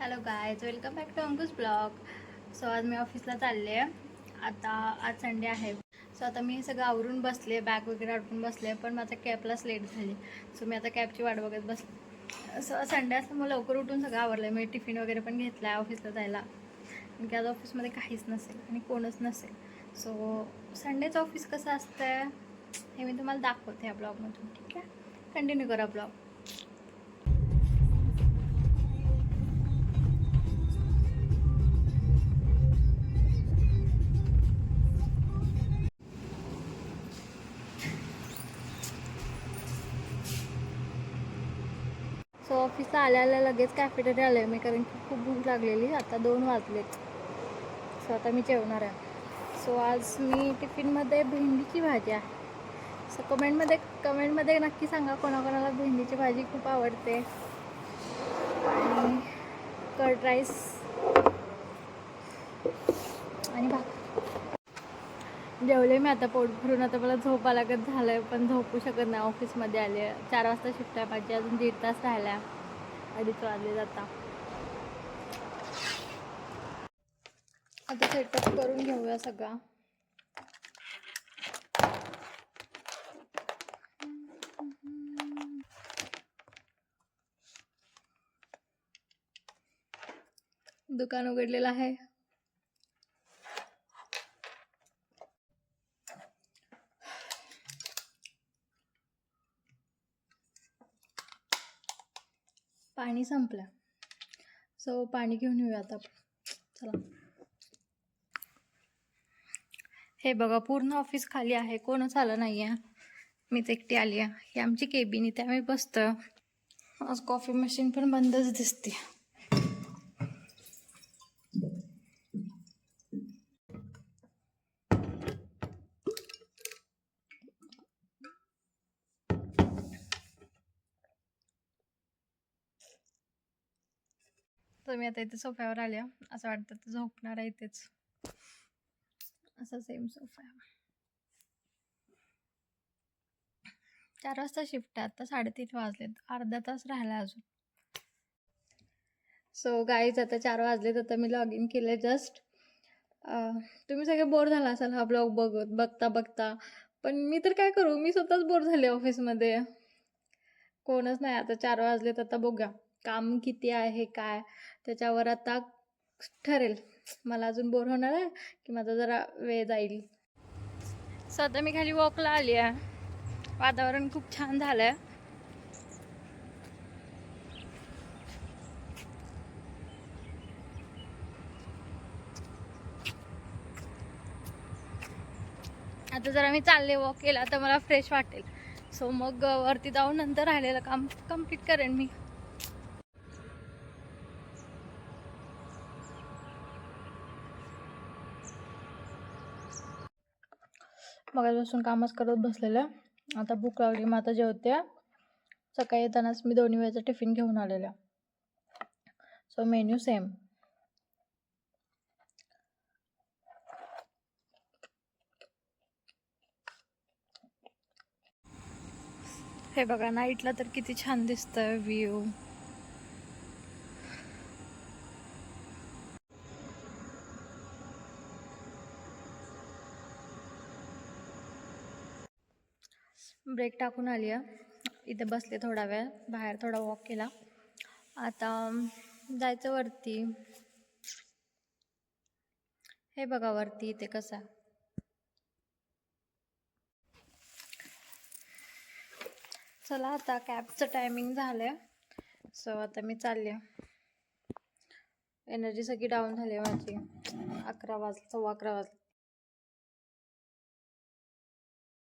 Hello guys, welcome back to Ankush blog. So आज मी ऑफिसला चालले आहे. आज संडे आहे. सो आता मी सगळं आवरून बसले, बॅग वगैरे अडकून बसले, पण माझ्या कॅबलाच लेट झाली. सो मी आता कॅबची वाट बघत बसले. सो संडे असल्यामुळे लवकर उठून सगळं आवरलं आहे. मी टिफिन वगैरे पण घेतला आहे ऑफिसला जायला, की आज ऑफिसमध्ये काहीच नसेल आणि कोणच नसेल. सो संडेचं ऑफिस कसं असतं हे मी तुम्हाला दाखवते ह्या ब्लॉगमधून. ठीक आहे, कंटिन्यू करा ब्लॉग. सो ऑफिसला आल्या लगेच कॅफेटेरिया आलं आहे मी, कारण की खूप भूक लागलेली. आता 2 वाजलेत. सो आता मी जेवणार आहे. सो आज मी टिफिनमध्ये भेंडीची भाजी आहे. सो कमेंटमध्ये नक्की सांगा कोणाकोणाला भेंडीची भाजी खूप आवडते. आणि कर्ड राईस आणि भात. जेवले मी आता पोट भरून. आता मला झोपा लागत झालं आहे, पण झोपू शकत नाही. ऑफिसमध्ये आले, 4 वाजता शिफ्ट आहे माझी. अजून 1.5 तास राहिला, 2:30 वाजले जाता. आता सेटअप करून घेऊया सगळा. दुकान उघडलेलं आहे. पाणी संपलं. सो पाणी घेऊन येऊया आता. चला. हे बघा, पूर्ण ऑफिस खाली आहे, कोणच आलं नाही आहे. मीच एकटी आली आहे. ही आमची केबिन, इथे आम्ही बसतो. आज कॉफी मशीन पण बंदच दिसते. तर मी आता इथे सोफ्यावर आले. असं वाटतं तर झोपणार आहे इथेच. असा सेम सोफा. 4 वाजता शिफ्ट आहे. आता 3:30 वाजलेत. अर्धा तास राहिला अजून. सो गाईज, आता 4 वाजलेत. आता मी लॉग इन केलं जस्ट. तुम्ही सगळे बोर झाला असाल हा ब्लॉग बघता. पण मी तर काय करू, मी स्वतःच बोर झाले ऑफिसमध्ये. कोणच नाही. आता 4 वाजलेत. आता बघूया काम किती आहे काय, त्याच्यावर आता ठरेल. मला अजून बोर होणार आहे की माझा जरा वेळ जाईल. सो आता मी खाली वॉकला आली आहे. वातावरण खूप छान झालं आहे. आता जरा मी चालले, वॉक केला तर मला फ्रेश वाटेल. सो मग वरती जाऊन नंतर राहिलेलं काम कम्प्लीट करेन मी. मगाचपासून कामच करत बसलेलं. आता भूक लागली, मग आता जेवते. सकाळी येतानाच मी 2 वेळेचा टिफिन घेऊन आलेला. So menu same. हे बघा, नाईटला तर किती छान दिसतंय व्ह्यू. ब्रेक टाकून आली आहे. इथे बसले थोडा वेळ, बाहेर थोडा वॉक केला. आता जायचं वरती. हे बघा वरती इथे कसं आहे. चला, आता कॅबचं टायमिंग झालं. सो आता मी चालले. एनर्जी सगळी डाऊन झाली माझी. 11 वाजले, 11:15 वाजले.